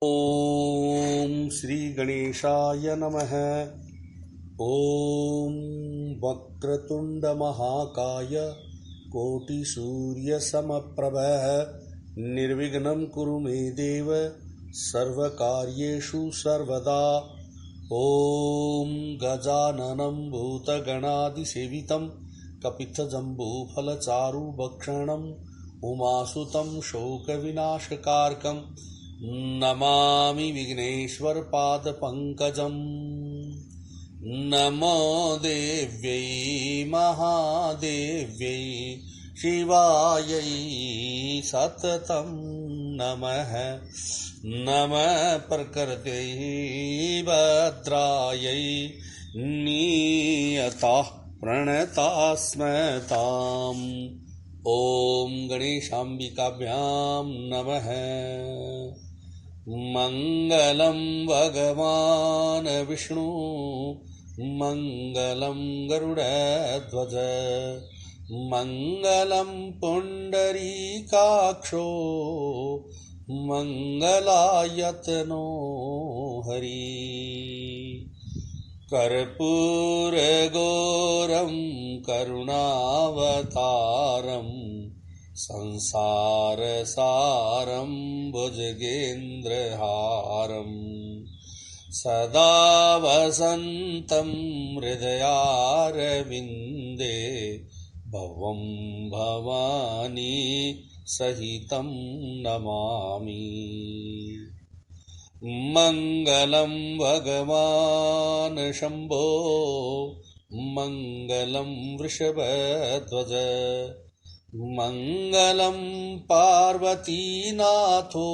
ओम श्री गणेशाय नमः। ओम वक्रतुंड महाकाय कोटिसूर्यसमप्रभ निर्विघ्नं कुरु मे देव सर्वकार्येषु सर्वदा। ओम गजाननं भूतगणादिसेवितं कपित्थजम्बूफलचारुभक्षणं उमासुतं शोकविनाशकारकं नमामि विघ्नेश्वरपादपङ्कजम्। नमो देव्यै महादेव्यै शिवायै सततं नमः। नमः प्रकृत्यै भद्रायै नियताः प्रणतास्मताम्। ॐ गणेशाम्बिकाभ्यां नमः। मंगलं भगवान् विष्णु मंगलं गरुडध्वज मंगलं पुंडरीकाक्षो मंगलायतनो हरि। कर्पूरगौरं करुणावतारं संसारसारं भुजगेन्द्रहारं सदा वसन्तं हृदयारविन्दे भवं भवानी सहितं नमामि। मंगलं भगवान् शम्भो मंगलं वृषभध्वज मंगलं पार्वतीनाथो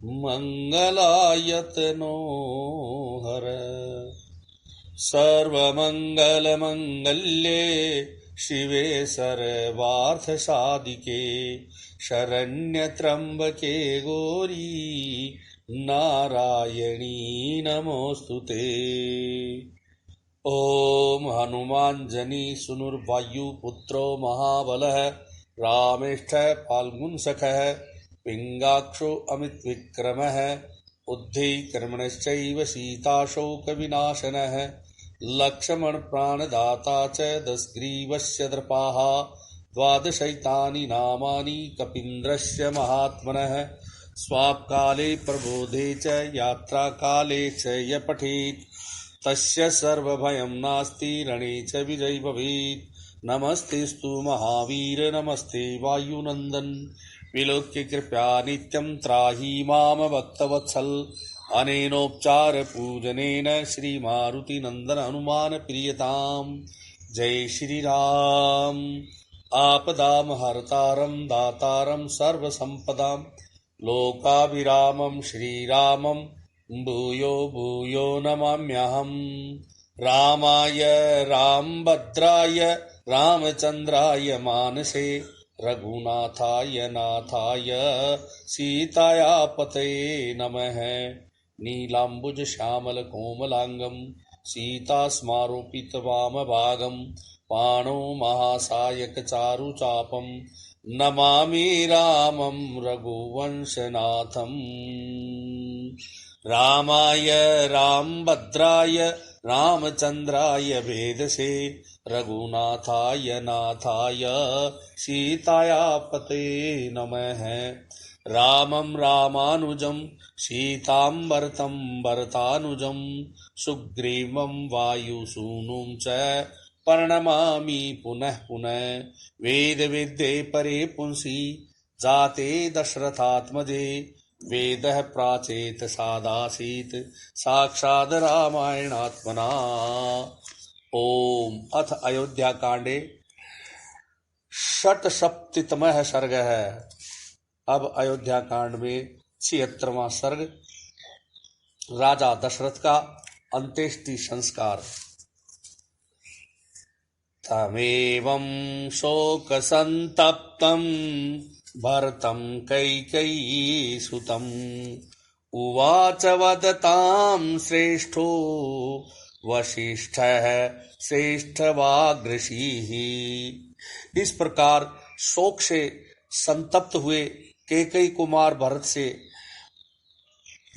मंगलायतनो हर। सर्वमंगलमंगल्ये शिवे सर्वार्थसाधिके शरण्यत्र्यंबके गौरी नारायणी नमोस्तुते। ओम हनुमांजनी सुनुर्वायुपुत्रो महाबलः रामेष्ठः फाल्गुनसखः पिङ्गाक्षो अमितविक्रमः उद्धैकर्मणश्चैव सीताशोकविनाशनः लक्ष्मणप्राणदाता च दशग्रीवस्य दर्पाः द्वादशैतानि नामानि कपीन्द्रस्य महात्मनः। स्वापकाले प्रबोधे च यात्राकाले च य पठेत् तस्य सर्वभयं नास्ति रणे च विजयी भवेत्। नमस्तेस्तु महावीर नमस्ते वायुनन्दन विलोक्य कृपया नित्यं त्राहि माम भक्तवत्सल। अनेनोपचार पूजनेन श्री मारुति नंदन हनुमान प्रियताम। जय श्री राम। आपदाम हरतारम दातारम सर्वसंपदाम लोकाभिरामं श्रीरामं भूयो भूयो नमाम्यहम्। रामाय रामभद्राय रामचन्द्राय मानसे रघुनाथाय नाथाय सीताया पतये नमः। नीलाम्बुज श्यामल कोमलांगं सीतास्मारोपितवामभागं पाणो महासायक चारुचापं नमामि रामं रघुवंशनाथम्। रामाय रामभद्राय रामचन्द्राय वेदसे रघुनाथाय नाथाय सीताया पतये नमः। रामं रामानुजं सीतां भरतं भरतानुजं सुग्रीवं वायुसूनुं च प्रणमामि पुनः पुनः। वेदविद्ये परे पुंसि जाते दशरथात्मजे वेदः प्राचेत सादासीत् साक्षात् रामायणात्मना। ओम अथ अयोध्या कांडे षट्सप्ततितमः सर्ग है। अब अयोध्या कांड में 76वां सर्ग राजा दशरथ का अंत्येष्टि संस्कार। तमेवं शोक संतप्तं भरतं कैकेयीसुतं उवाच वदतां श्रेष्ठो वशिष्ठः श्रेष्ठवाग्रशीः। इस प्रकार शोक से संतप्त हुए कैकेयी कुमार भरत से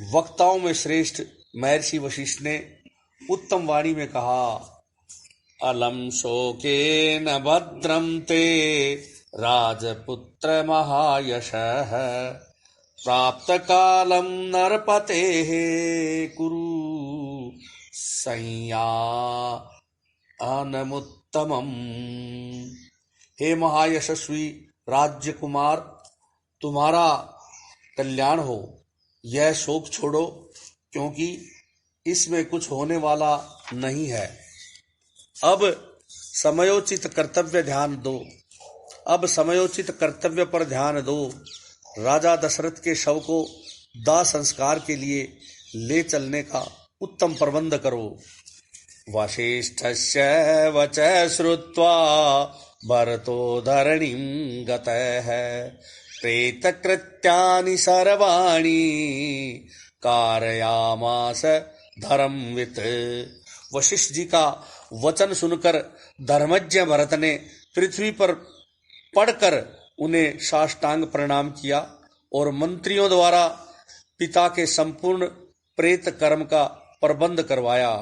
वक्ताओं में श्रेष्ठ महर्षि वशिष्ठ ने उत्तम वाणी में कहा, अलम शोकेन भद्रम ते राजपुत्र महायशः प्राप्त कालम नरपतेः कुरु संयानमुत्तमम्। हे महायशस्वी राज्य कुमार, तुम्हारा कल्याण हो। यह शोक छोड़ो, क्योंकि इसमें कुछ होने वाला नहीं है। अब समयोचित कर्तव्य पर ध्यान दो। राजा दशरथ के शव को दाह संस्कार के लिए ले चलने का उत्तम प्रबंध करो। वसिष्ठस्य वचः श्रुत्वा भरतो धरणीं गतः प्रेतकृत्यानि सर्वाणि कारयामास धर्मवित्। वशिष्ठ जी का वचन सुनकर धर्मज्ञ भरत ने पृथ्वी पर पड़कर उन्हें साष्टांग प्रणाम किया और मंत्रियों द्वारा पिता के संपूर्ण प्रेत कर्म का प्रबंध करवाया।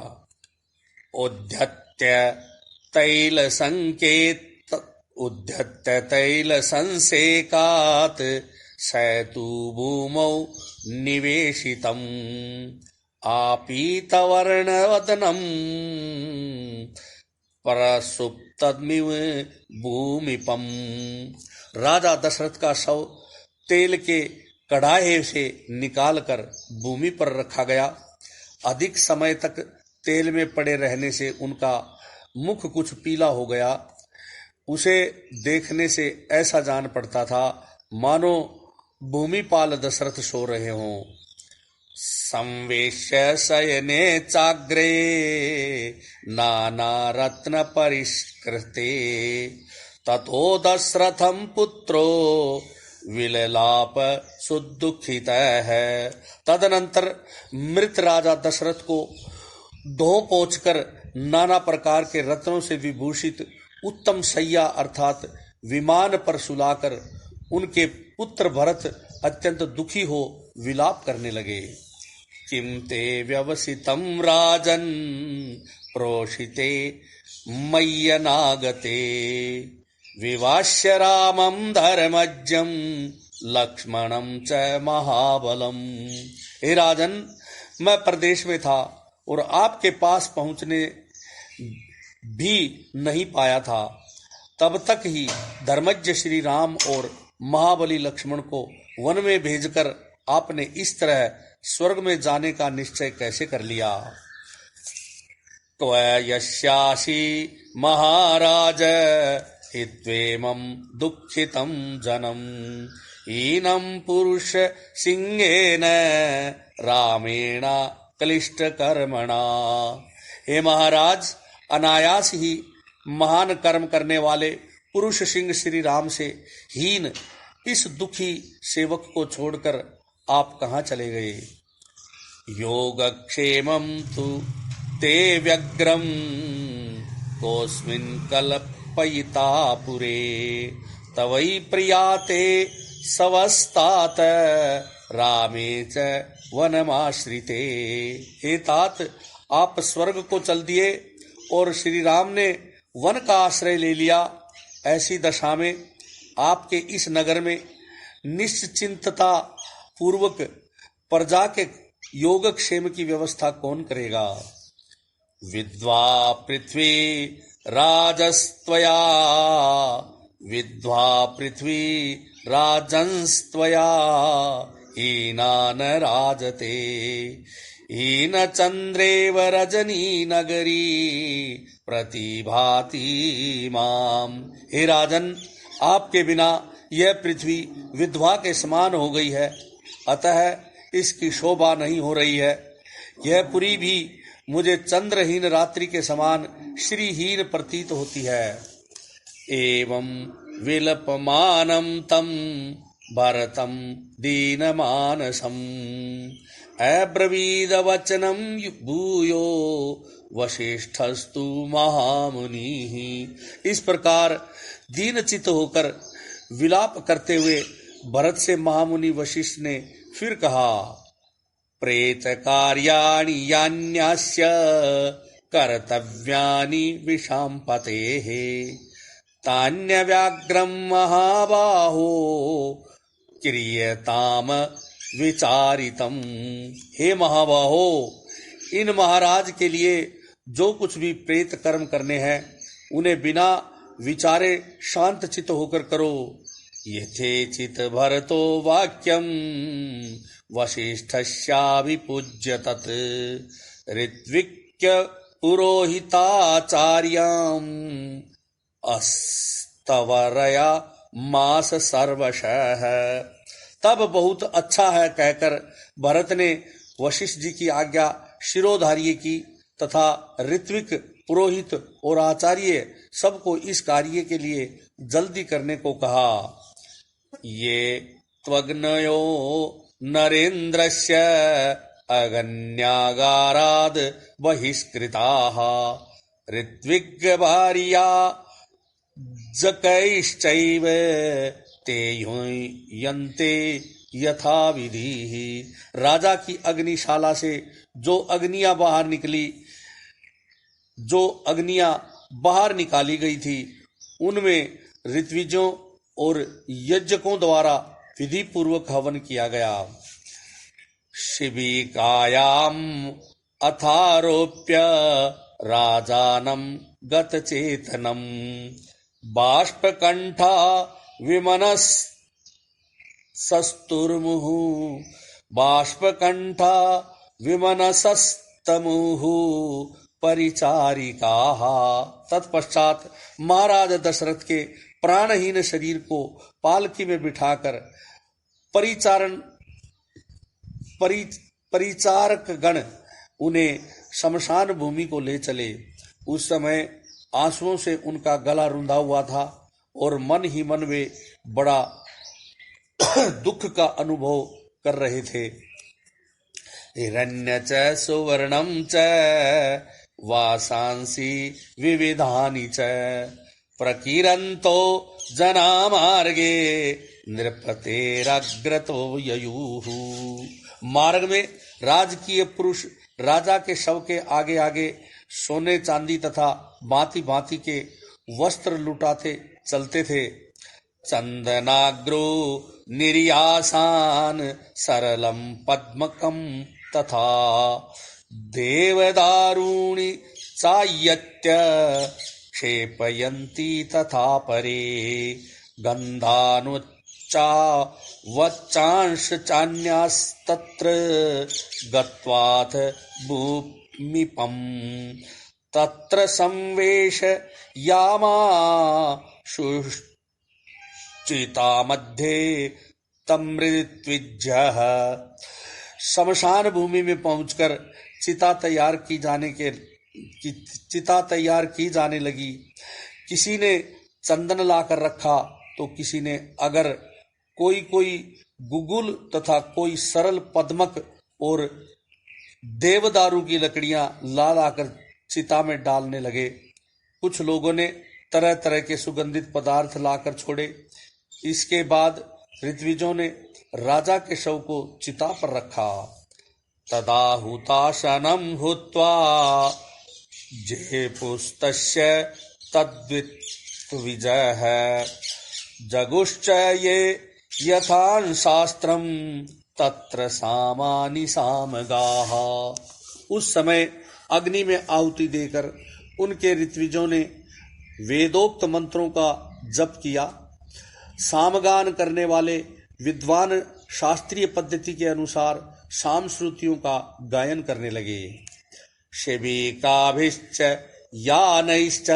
उद्धत्य तैल संसेकात सैतु भूमौ निवेशितम् आपीतवर्णवदनम् परसुप्तमिव भूमिपम्। राजा दशरथ का शव तेल के कढ़ाए से निकालकर भूमि पर रखा गया। अधिक समय तक तेल में पड़े रहने से उनका मुख कुछ पीला हो गया। उसे देखने से ऐसा जान पड़ता था मानो भूमिपाल दशरथ सो रहे हों। संवेश्य शयने चाग्रे नाना रत्न परिष्कृते ततो दशरथं पुत्रो विललाप सुदुखितः है। तदनंतर मृत राजा दशरथ को धो पोंछकर नाना प्रकार के रत्नों से विभूषित उत्तम शैया अर्थात विमान पर सुलाकर उनके पुत्र भरत अत्यंत दुखी हो विलाप करने लगे। किम ते व्यवसितं राजन् प्रोषिते मय्यनागते विवास्य रामं धर्मज्ञं लक्ष्मणं च महाबलम्। हे राजन, मैं प्रदेश में था और आपके पास पहुंचने भी नहीं पाया था। तब तक ही धर्मज्ञ श्री राम और महाबली लक्ष्मण को वन में भेजकर आपने इस तरह स्वर्ग में जाने का निश्चय कैसे कर लिया। त्वयस्यासि महाराज हित्वेमं दुःखितं जनम् हीनं पुरुष सिंहेन रामेण क्लिष्ट कर्मणा। हे महाराज, अनायास ही महान कर्म करने वाले पुरुष सिंह श्री राम से हीन इस दुखी सेवक को छोड़कर आप कहाँ चले गए। योगक्षेमं तु ते व्यग्रं कोस्मिन् कल्पयिता पुरे तवै प्रियाते सवस्तात रामे च वनमाश्रिते। हे तात, आप स्वर्ग को चल दिए और श्री राम ने वन का आश्रय ले लिया। ऐसी दशा में आपके इस नगर में निश्चिंतता पूर्वक प्रजा के योगक्षेम की व्यवस्था कौन करेगा। विद्वा पृथ्वी राजस्त्वया विद्वा पृथ्वी राजंस्त्वया हीनान राजते हीन चंद्रेव रजनी नगरी प्रतिभाति माम। हे राजन, आपके बिना यह पृथ्वी विधवा के समान हो गई है, अतः इसकी शोभा नहीं हो रही है। यह पुरी भी मुझे चंद्रहीन रात्रि के समान श्रीहीन प्रतीत होती है। एवं विलपमानं तं भरतं दीनमानसम् अब्रवीद वचनं भूयो वसिष्ठस्तु महामुनिः। इस प्रकार दीनचित्त होकर विलाप करते हुए भरत से महामुनि वशिष्ठ ने फिर कहा, प्रेत कार्याणि यान्यास्य कर्तव्यानि विशाम्पतेः तान्यव्याघ्रं महाबाहो क्रियताम विचारितम। हे महाबाहो, इन महाराज के लिए जो कुछ भी प्रेत कर्म करने हैं उन्हें बिना विचारे शांत चित्त होकर करो। यथेचित भरतो वाक्यम वसिष्ठस्याभिपूज्य तत् ऋत्विक्य पुरोहिताचार्याम् अस्तवरया मास सर्वशः। तब बहुत अच्छा है कहकर भरत ने वशिष्ठ जी की आज्ञा शिरोधार्य की तथा ऋत्विक, पुरोहित और आचार्य सबको इस कार्य के लिए जल्दी करने को कहा। ये त्वग्नयो नरेन्द्रस्य अगन्यागाराद बहिष्कृताः ऋत्विग्भार्या जकैश्चैव ते यन्ते यथा विधि। राजा की अग्निशाला से जो अग्नियां बाहर निकाली गई थी उनमें ऋत्विजों और यज्ञकों द्वारा विधि पूर्वक हवन किया गया। शिबिकायाम अथारोप्य राजानम गतचेतनम बाष्पकंठा विमनसस्तमुः परिचारिकाः। तत्पश्चात महाराज दशरथ के प्राणहीन शरीर को पालकी में बिठाकर परिचारक गण उन्हें शमशान भूमि को ले चले। उस समय आंसुओं से उनका गला रुंधा हुआ था और मन ही मन वे बड़ा दुख का अनुभव कर रहे थे। हिरण्य च सुवर्णम च वासांसी विविधानि च प्रकीरन्तो जनामार्गे नृपतेरग्रतो ययुः। मार्ग में राजकीय पुरुष राजा के शव के आगे आगे सोने चांदी तथा भांति भांति के वस्त्र लुटाते चलते थे। चंदनाग्रो निर्यासान सरलम पद्मकम तथा देवदारुणि चायत्य क्षेपयन्ति तथा परे गंधानुच्चा वच्चांश चान्यास्तत्र गत्वाथ भूमिपम तत्र संवेश यामा चिता मध्य तमृत्विज्यः। शमशान भूमि में पहुंचकर चिता तैयार की जाने लगी। किसी ने चंदन लाकर रखा तो किसी ने अगर कोई गुगुल तथा कोई सरल पद्मक और देवदारू की लकड़ियां ला लाकर चिता में डालने लगे। कुछ लोगों ने तरह तरह के सुगंधित पदार्थ लाकर छोड़े। इसके बाद ऋत्विजों ने राजा के शव को चिता पर रखा। तदा हुताशनम हुत्वा जेपुस्तस्य तद्विजः जगुश्च ये यथान शास्त्रम तत्र सामानि सामगाः। उस समय अग्नि में आहुति देकर उनके ऋत्विजों ने वेदोक्त मंत्रों का जप किया। सामगान करने वाले विद्वान शास्त्रीय पद्धति के अनुसार साम श्रुतियों का गायन करने लगे। शिबिकाभिश्च यानैश्च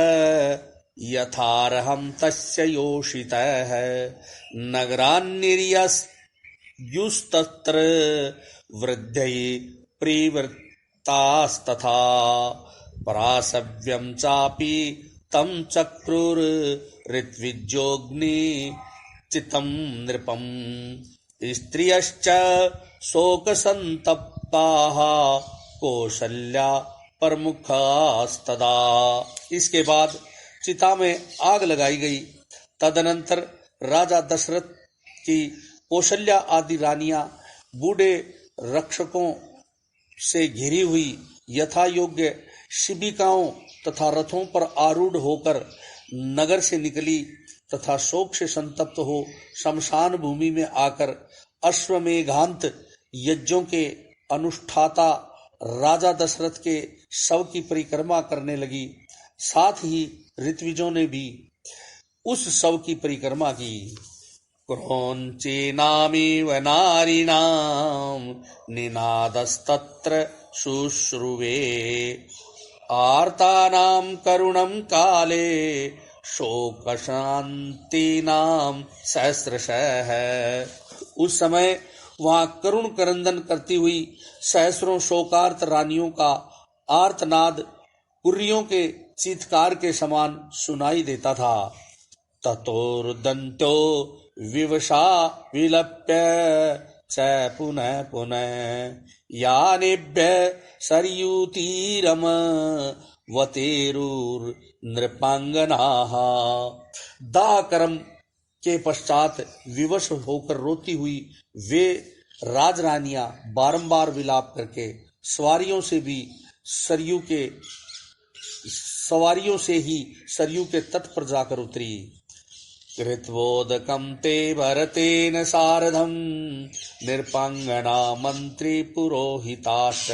यथार्हं तस्य योषितः नगरान्निर्ययुस्तत्र वृद्धै प्रवृत्तास्तथा परासव्यं चापि तं चक्रुर ऋत्विजोऽग्नि चितं नृपम् स्त्रियश्च शोकसंतप्ताः कौशल्या प्रमुखास्तदा। इसके बाद चिता में आग लगाई गई। तदनंतर राजा दशरथ की कौशल्या आदि रानियां बूढ़े रक्षकों से घिरी हुई यथा योग्य शिबिकाओं तथा रथों पर आरूढ़ होकर नगर से निकली तथा शोक से संतप्त हो शमशान भूमि में आकर अश्वमेघांत यज्ञों के अनुष्ठाता राजा दशरथ के शव की परिक्रमा करने लगी। साथ ही ऋत्विजों ने भी उस शव की परिक्रमा की। क्रौञ्चेनामिव नारीणां निनादस्तत्र शुश्रुवे आर्तानां करुणं काले शोकशान्तीनां सहस्रशः। उस समय वहां करुण करंदन करती हुई सहस्रों शोकार्त रानियों का आर्तनाद कुर्रियों के चीत्कार के समान सुनाई देता था। ततोर्दन्तो विवशा विलप्य च पुनः पुनः यानेभ्य सरयूतीरम वतेरुर्नृपांगनाः। दाह कर्म के पश्चात विवश होकर रोती हुई वे राजरानियां बारंबार विलाप करके सवारियों से ही सरयू के तट पर जाकर उतरी। कृत्वोदकं ते भरतेन सार्धं निरपांगना मंत्री पुरोहिताश्च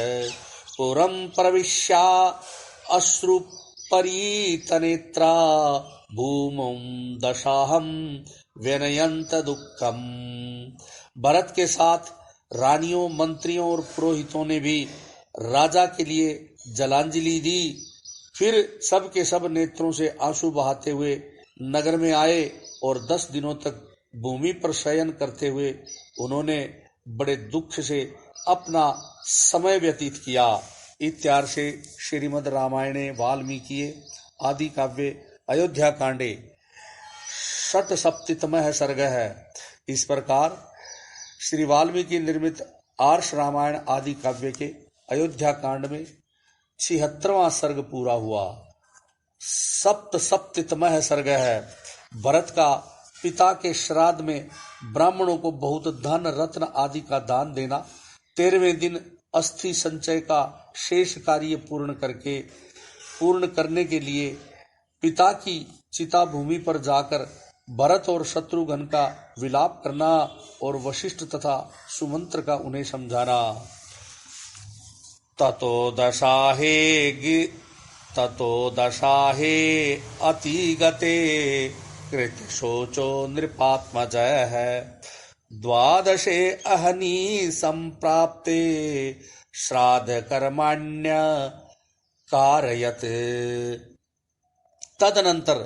पुरं प्रविश्या अश्रुपरीतनेत्रा भूमौ दशाहं व्यनयंत दुःखम। भरत के साथ रानियों, मंत्रियों और पुरोहितों ने भी राजा के लिए जलांजलि दी। फिर सब के सब नेत्रों से आंसू बहाते हुए नगर में आए और 10 दिनों तक भूमि पर शयन करते हुए उन्होंने बड़े दुख से अपना समय व्यतीत किया। इत्यादि से श्रीमद् रामायणे वाल्मीकि आदि काव्ये अयोध्या कांडे 67वां सर्ग है। इस प्रकार श्री वाल्मीकि निर्मित आर्ष रामायण आदि काव्य के अयोध्या कांड में 76वां सर्ग पूरा हुआ। 67वां सर्ग है। भरत का पिता के श्राद्ध में ब्राह्मणों को बहुत धन रत्न आदि का दान देना, 13वें दिन अस्थि संचय का शेष कार्य पूर्ण करने के लिए पिता की चिता भूमि पर जाकर भरत और शत्रुघ्न का विलाप करना और वशिष्ठ तथा सुमंत्र का उन्हें समझाना। ततो दशाहे अतिगते कृतशोचो नृपात्मजः द्वादशे अहनी संप्राप्ते श्राद्ध कर्माण्य कारयत। तदनंतर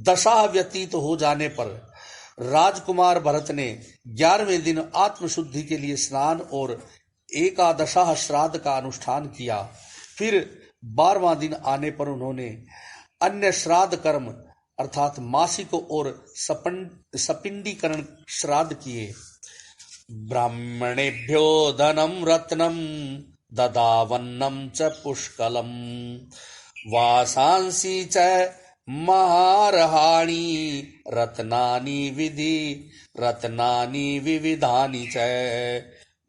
दशा व्यतीत हो जाने पर राजकुमार भरत ने 11वें दिन आत्मशुद्धि के लिए स्नान और एकादशा श्राद्ध का अनुष्ठान किया। फिर 12वां दिन आने पर उन्होंने अन्य श्राद्ध कर्म अर्थात मासिक और सपिंडीकरण श्राद्ध किए। ब्राह्मणेभ्यो धनम रत्नम ददावन्नम च पुष्कलम वासांसी च महारहाणि रत्नानि विविधानि च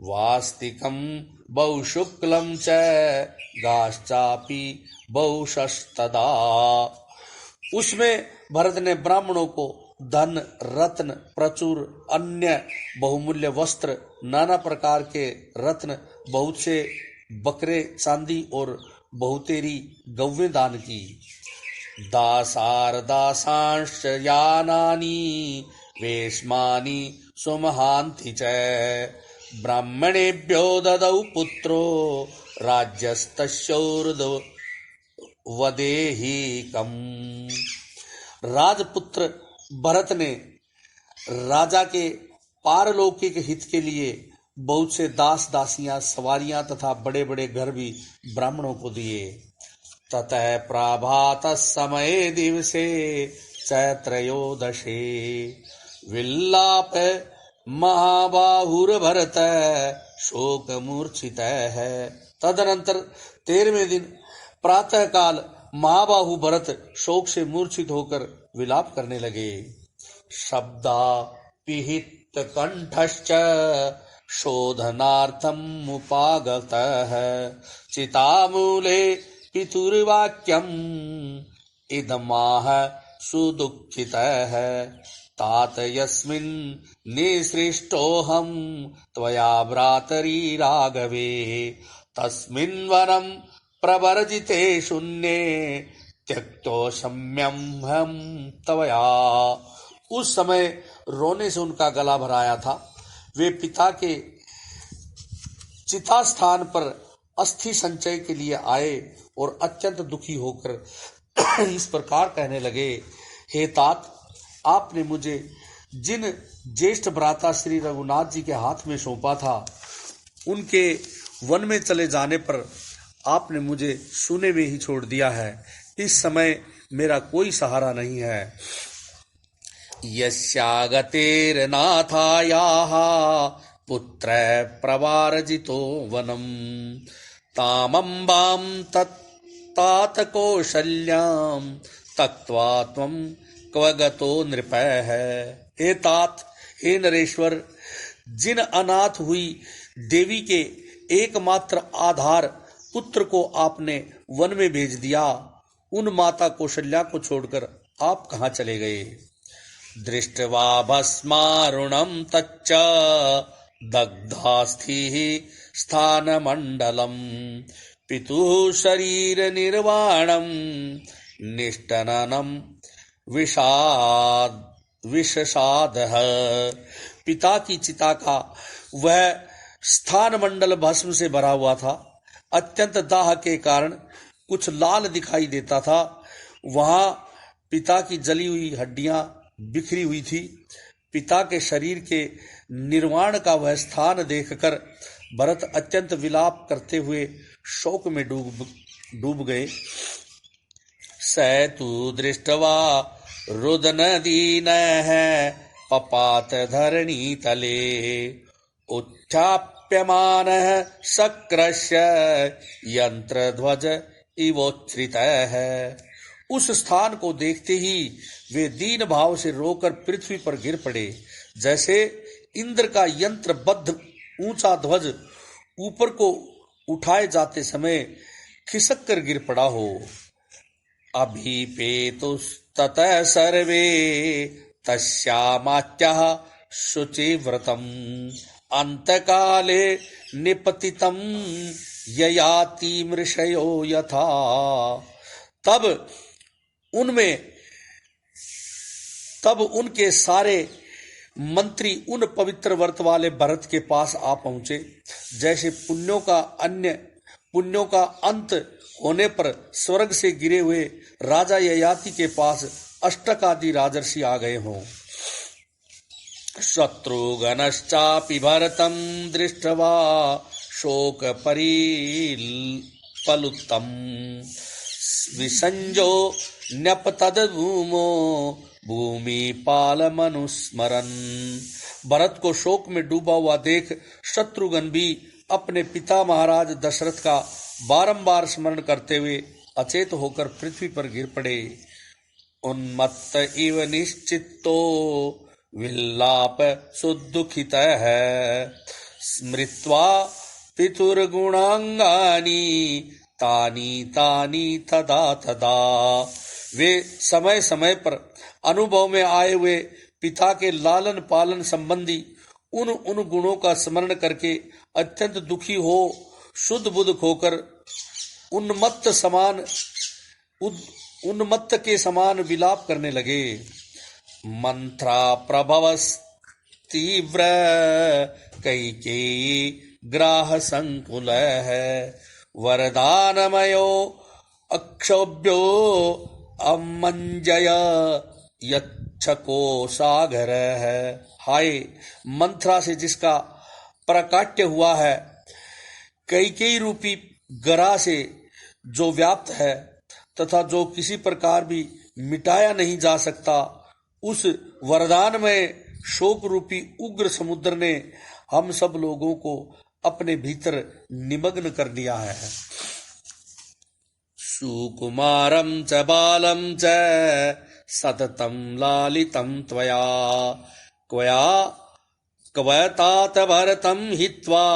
वास्तिकं बहुशुक्लं च गाश्चापि बहुशस्तदा। उसमें भरत ने ब्राह्मणों को धन, रत्न, प्रचुर अन्य बहुमूल्य वस्त्र, नाना प्रकार के रत्न, बहुत से बकरे, चांदी और बहुतेरी गौवें दान की। दासांश्च यानानि वेश्मानि सुमहान्ति च ब्राह्मणेभ्यो ददौ पुत्रो राज्यस्तस्योर्ध्वदेहिकम्। राजपुत्र भरत ने राजा के पारलौकिक हित के लिए बहुत से दास दासियां, सवारियां तथा बड़े बड़े घर भी ब्राह्मणों को दिए। ततः प्राभात समये दिवसे चैत्रयोदशे विल्लाप महाबाहुर्भरत शोक मूर्छित है। तदनंतर 13वें दिन प्रातः काल महाबाहु भरत शोक से मूर्छित होकर विलाप करने लगे। शब्दा पिहित कंठश्च शोधनार्थम् उपागतः चितामूले पितुर्वाक्यम् इदमाह सुदुःखितः तात यस्मिन् निसृष्टोऽहम् त्वया भ्रातरि राघवे तस्मिन् वनं प्रवर्जिते शून्ये त्यक्तो सम्यम्हं तवया। उस समय रोने से उनका गला भराया था। वे पिता के चिता स्थान पर अस्थि संचय के लिए आए और अत्यंत दुखी होकर इस प्रकार कहने लगे, हे तात, आपने मुझे जिन ज्येष्ठ भ्राता श्री रघुनाथ जी के हाथ में सौंपा था, उनके वन में चले जाने पर आपने मुझे सूने में ही छोड़ दिया है। इस समय मेरा कोई सहारा नहीं है। यस्यागतेर्नाथायाः पुत्र प्रवारजितो वनम तामंबां तत्तात कौशल्यां तक्त्वा त्वं क्व गतो नृपः। हे तात, हे नरेश्वर, जिन अनाथ हुई देवी के एकमात्र आधार पुत्र को आपने वन में भेज दिया, उन माता कौशल्या को छोड़कर आप कहाँ चले गए। दृष्ट्वा भस्मारुणं तच्च दग्धास्थिः स्थानमण्डलम् पितुः शरीर निर्वाणं निष्टननं विषसादः। पिता की चिता का वह स्थान मंडल भस्म से भरा हुआ था। अत्यंत दाह के कारण कुछ लाल दिखाई देता था। वहां पिता की जली हुई हड्डियां बिखरी हुई थी। पिता के शरीर के निर्वाण का वह स्थान देखकर भरत अत्यंत विलाप करते हुए शोक में डूब गए। स तु दृष्ट्वा रुदनदीनः पपात धरणी तले उत्थाप्यमानः सक्रस्य यंत्रध्वज इवोच्छ्रितः। उस स्थान को देखते ही वे दीन भाव से रोकर पृथ्वी पर गिर पड़े, जैसे इंद्र का यंत्रबद्ध ऊंचा ध्वज ऊपर को उठाए जाते समय खिसक कर गिर पड़ा हो। अभिपेतुस्ततः सर्वे तस्यामात्यः शुचिव्रतम् अंतकाले निपतितं ययाति मृषयो यथा। तब उनके सारे मंत्री उन पवित्र व्रत वाले भरत के पास आ पहुंचे, जैसे पुण्यों का अंत होने पर स्वर्ग से गिरे हुए राजा ययाति के पास अष्टक आदि राजर्षि आ गए हों। शत्रुघ्नश्चापि भरतं दृष्ट्वा शोक परिप्लुतं विसंजो न्यपतद्भूमो भूमिपालमनुस्मरन्। भरत को शोक में डूबा हुआ देख शत्रुघ्न भी अपने पिता महाराज दशरथ का बारंबार स्मरण करते हुए अचेत होकर पृथ्वी पर गिर पड़े। उन्मत्त इव निश्चित्तो विल्लाप सुदुखितः स्मृत्वा पितुर्गुणांगानि तानि तानि तदा तदा। वे समय समय पर अनुभव में आए हुए पिता के लालन पालन संबंधी उन गुणों का स्मरण करके अत्यंत दुखी हो शुद्ध बुद्ध होकर उन्मत्त के समान विलाप करने लगे। मंत्रा प्रभवस्तीव्र कैकेयी ग्राह संकुल है वरदानमयो अक्षोभ्यो अमंजय यक्षको सागर है। हाय, मंत्रा से जिसका प्रकाट्य हुआ है, कैकेयी रूपी गरा से जो व्याप्त है तथा जो किसी प्रकार भी मिटाया नहीं जा सकता, उस वरदान में शोक रूपी उग्र समुद्र ने हम सब लोगों को अपने भीतर निमग्न कर दिया है। सुकुमारं च बालं च सततं लालितं त्वया क्वया क्वतात भरतम हित्वा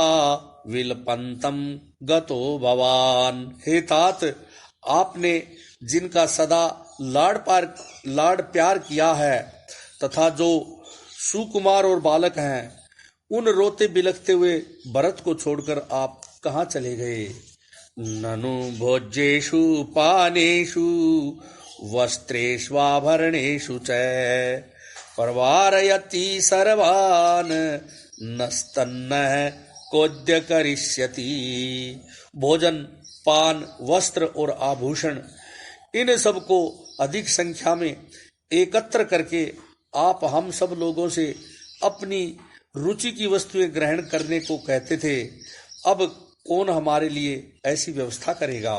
विलपंतम गतो भवान। हे तात, आपने जिनका सदा लाड प्यार किया है तथा जो सुकुमार और बालक हैं, उन रोते बिलखते हुए भरत को छोड़कर आप कहाँ चले गए। ननु भोज्येषु पानेषु वस्त्रेष्वाभरणेषु च परवारयति सर्वान् नस्तन्नः कोद्य करिष्यति। भोजन, पान, वस्त्र और आभूषण, इन सबको अधिक संख्या में एकत्र करके आप हम सब लोगों से अपनी रुचि की वस्तुएं ग्रहण करने को कहते थे। अब कौन हमारे लिए ऐसी व्यवस्था करेगा।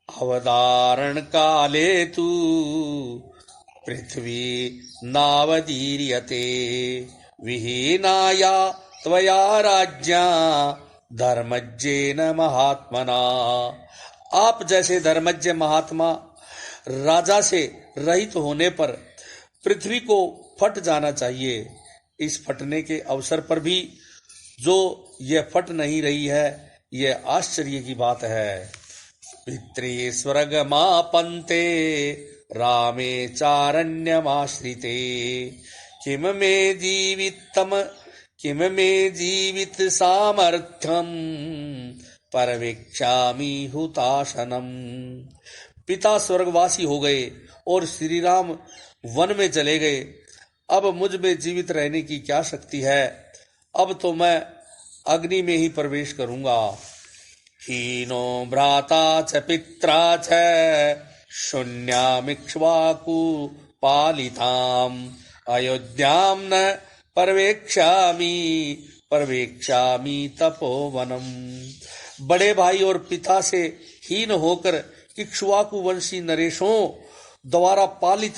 अवधारण काले तु पृथ्वी नावदीर्यते विहीनाया त्वया राज्ञा धर्मज्ञेन महात्मना। आप जैसे धर्मज्ञ महात्मा राजा से रहित होने पर पृथ्वी को फट जाना चाहिए। इस फटने के अवसर पर भी जो यह फट नहीं रही है, यह आश्चर्य की बात है। पितृ स्वर्गमापन्ते रामे चारण्यमाश्रिते किम मे जीवित सामर्थ्यम परवेक्षामि हुताशनम। पिता स्वर्गवासी हो गए और श्री राम वन में चले गए। अब मुझ में जीवित रहने की क्या शक्ति है। अब तो मैं अग्नि में ही प्रवेश करूंगा। हीनो भ्राता च पित्रा च शून्यामिक्ष्वाकु पालिताम अयोध्याम न परवेक्षामि तपोवनम। बड़े भाई और पिता से हीन होकर इक्ष्वाकु वंशी नरेशों द्वारा पालित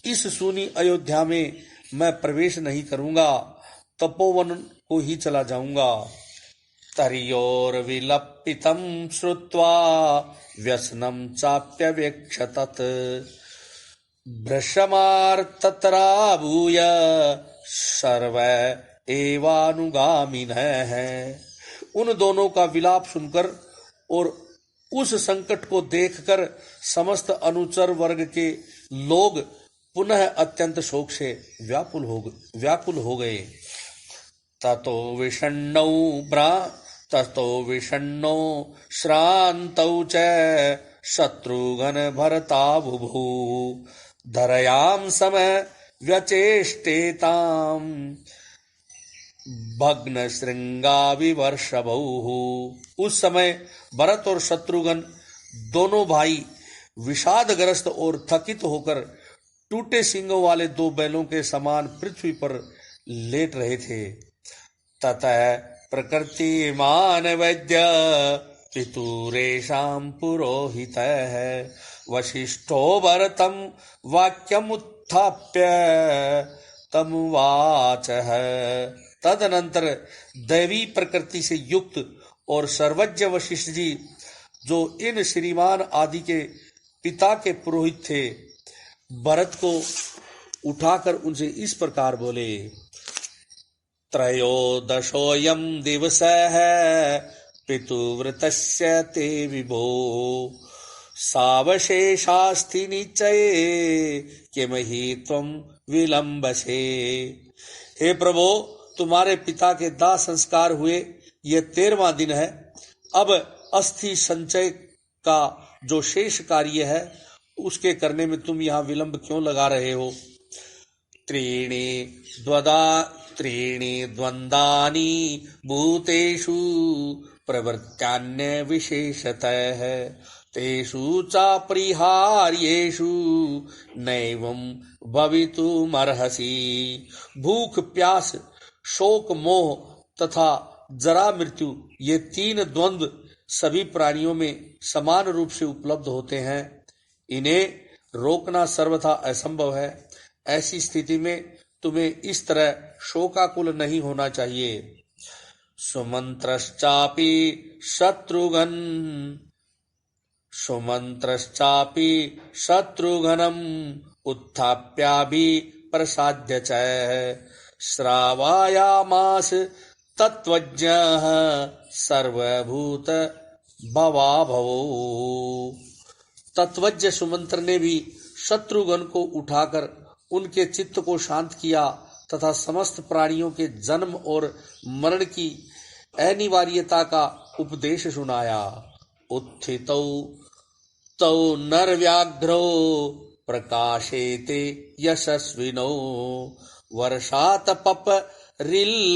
इस सूनी अयोध्या में मैं प्रवेश नहीं करूंगा, तपोवन को ही चला जाऊंगा। तर्योर विलपितम श्रुत्वा व्यसनम चाप्यवेक्षतत् भ्रशमार्तत्राभूय सर्व एवानुगामिनः। उन दोनों का विलाप सुनकर और उस संकट को देखकर समस्त अनुचर वर्ग के लोग पुनः अत्यंत शोक से व्याकुल हो गए। ततो विषण्णौ श्रान्तौ च शत्रुघ्न भरताबुभु धरयां सम व्यचेष्टेतां भग्न श्रृंगा विवर्षभौ। उस समय भरत और शत्रुघ्न दोनों भाई विषादग्रस्त और थकित होकर टूटे सिंगों वाले दो बैलों के समान पृथ्वी पर लेट रहे थे। ततः प्रकृतिमान वैद्य पितुरेषां पुरोहितः वसिष्ठो भरतं वाक्यमुत्थाप्य तमुवाचः। तदनंतर दैवी प्रकृति से युक्त और सर्वज्ञ वशिष्ठ जी, जो इन श्रीमान आदि के पिता के पुरोहित थे, भरत को उठाकर उनसे इस प्रकार बोले। त्रयोदशोऽयं दिवसः पितुव्रतस्य ते विभो सावशेषास्ति निश्चये किमहि त्वं विलंबसे। हे प्रभो, तुम्हारे पिता के दाह संस्कार हुए यह 13वां दिन है। अब अस्थि संचय का जो शेष कार्य है उसके करने में तुम यहाँ विलंब क्यों लगा रहे हो। त्रीणि द्वंद्वानि भूतेषु प्रवृत्तान्य विशेषतः तेषु चापरिहार्येषु नैवं भवितुमर्हसि। भूख, प्यास, शोक, मोह तथा जरा मृत्यु, ये 3 द्वंद्व सभी प्राणियों में समान रूप से उपलब्ध होते हैं। इन्हें रोकना सर्वथा असंभव है। ऐसी स्थिति में तुम्हें इस तरह शोकाकुल नहीं होना चाहिए। सुमंत्रश्चापि शत्रुघ्नम् उत्थाप्याभि प्रसाद्य च श्रावायामास तत्त्वज्ञः सर्वभूत भवाभवो। तत्वज्ञ सुमंत्र ने भी शत्रुघ्न को उठाकर उनके चित्त को शांत किया तथा समस्त प्राणियों के जन्म और मरण की अनिवार्यता का उपदेश सुनाया। उत्थितौ तौ नरव्याघ्रो प्रकाशेते यशस्विनो वर्षात पपरली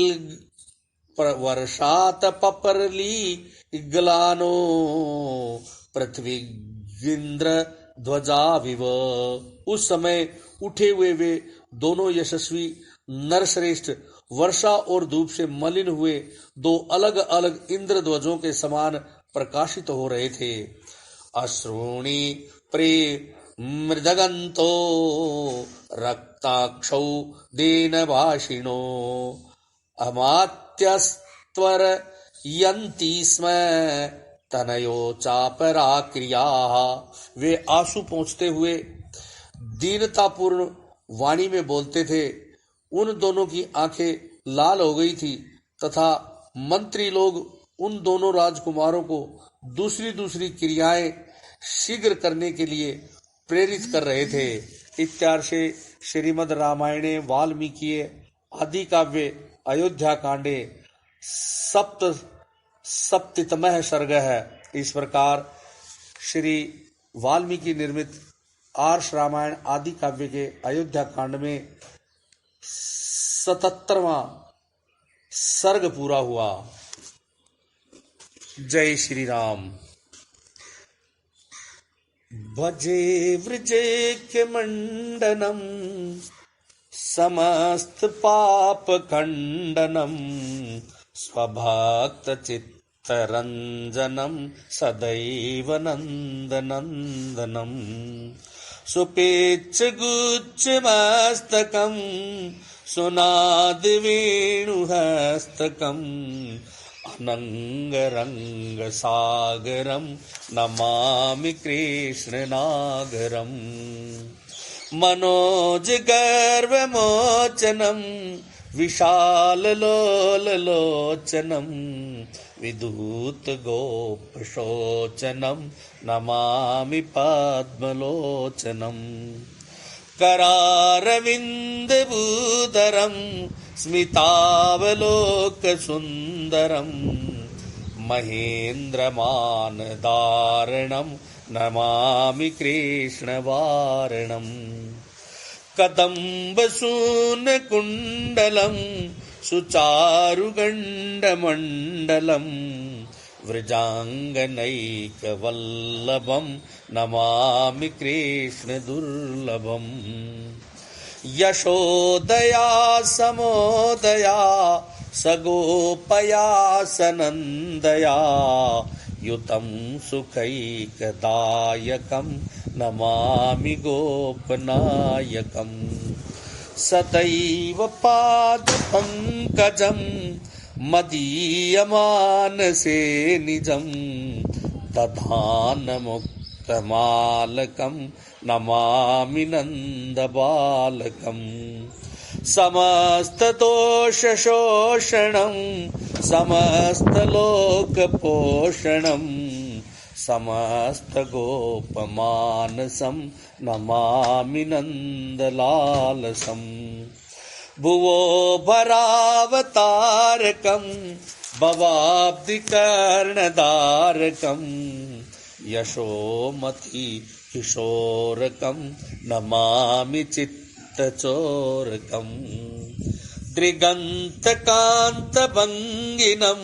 पृथ्वीन्द्र ध्वजाविव। उस समय उठे हुए वे दोनों यशस्वी नरश्रेष्ठ वर्षा और धूप से मलिन हुए दो अलग अलग इंद्र ध्वजों के समान प्रकाशित हो रहे थे। अश्रूणि प्रे मृदगंतो रक्ताक्षौ दीनभाषिणो अमात्यस्त्वर यन्ति स्म तनयो चापराक्रिया। वे आंसू पोंछते हुए दीनतापूर्ण वाणी में बोलते थे। उन दोनों की आंखें लाल हो गई थी तथा मंत्री लोग उन दोनों राजकुमारों को दूसरी दूसरी क्रियाएं शीघ्र करने के लिए प्रेरित कर रहे थे। इत्यार्षे श्रीमद् रामायणे वाल्मीकि आदि काव्ये अयोध्या कांडे सप्तमः सर्ग है। इस प्रकार श्री वाल्मीकि निर्मित आर्ष रामायण आदि काव्य के अयोध्या कांड में 77वां सर्ग पूरा हुआ। जय श्री राम। भजे वृजे के मंडनम समस्त पाप खंडनम स्वभक्त चित्तरंजनम सदैव नंदनंदनम सुपेच्छ गुच्छ मस्तकम सुनाद वेणुहस्तकम अनंग रंग सागरम नमामि कृष्ण नागरम मनोज गर्व मोचनम विशाल लोल लोचनम विधूत गोप शोचनम नमामि पद्मलोचनम करारविंद भूधरम स्मितावलोक सुंदरम महेन्द्रमान दारणम नमामि कृष्ण वारणम कदम्ब सून कुंडलम सुचारुगंड मंडलम व्रजांगनैक वल्लभम नमामि कृष्ण दुर्लभम यशोदया समोदया सगोपया सनंदया युतं सुखैकदायकं नमामि गोपनायकं सदैव पादपङ्कजं मदीयमानसे निजं दधानमुक्तमालकं नमामि नन्दबालकम् समस्तदोषशोषणं समस्तलोकपोषणं समस्तगोपमानसं नमामि नन्दलालसं भुवो भरावतारकं भवाब्धिकर्णधारकं यशोमति किशोरकं नमामि चित्तचोरकं दृगन्तकान्तभङ्गिनं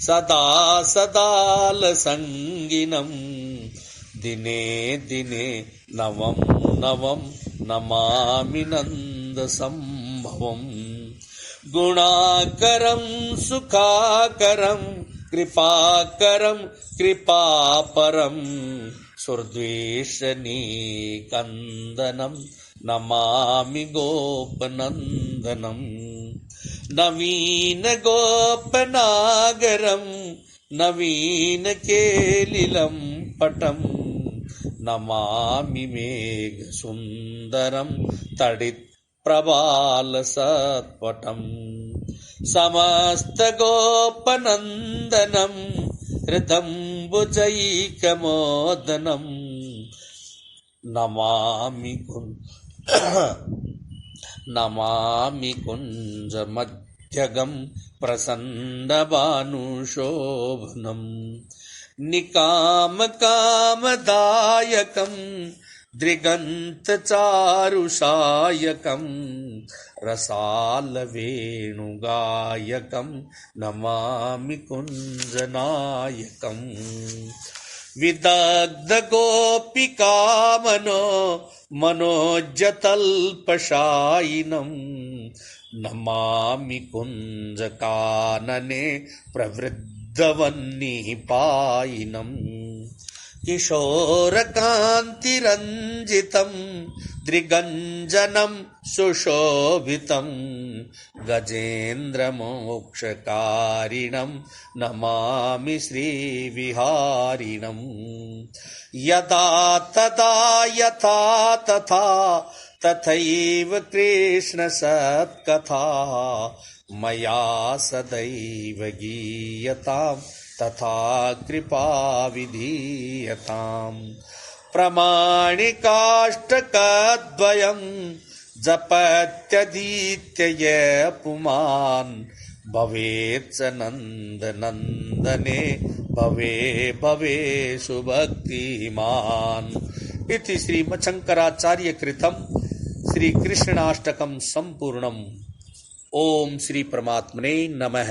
सदा सदालसङ्गिनं दिने दिने नवं नवं नमामि नन्दसम्भवम् गुणाकरं सुखाकरं कृपाकरं कृपापरं सुरद्वेषनीकन्दनं नमामि गोपनन्दनं नवीन गोपनागरं नवीन केलिलं पटं नमामि मेघसुन्दरं तडित् प्रबालसत्पटम् समस्तगोपनन्दनम् हृदम्बुजैकमोदनम् नमामि कुञ्जमध्यगम् प्रसन्नभानुशोभनम् निकामकामदायकम् दृगन्तचारुशायकम् रसालवेणुगायकम् नमामि कुञ्जनायकम् विदग्धगोपिकामनो मनोज्जतल्पशायिनम् नमामि कुञ्जकानने प्रवृद्धवह्निपायिनम् किशोरकान्तिरञ्जितम् दृगञ्जनम् सुशोभितम् गजेन्द्रमोक्षकारिणम् नमामि श्रीविहारिणम् यदा तदा यथा तथा तथैव कृष्णसत्कथा मया सदैव गीयताम् तथा कृपा विधीयताम् प्रमाणिकाष्टकद्वयम् जपत्यधीत्य यः पुमान् भवेत् स नन्दनन्दने भवे भवे सुभक्तिमान्। इति श्रीमच्छङ्कराचार्य कृतम् श्री कृष्णाष्टकम् सम्पूर्णम्। ओम श्री परमात्मने नमः।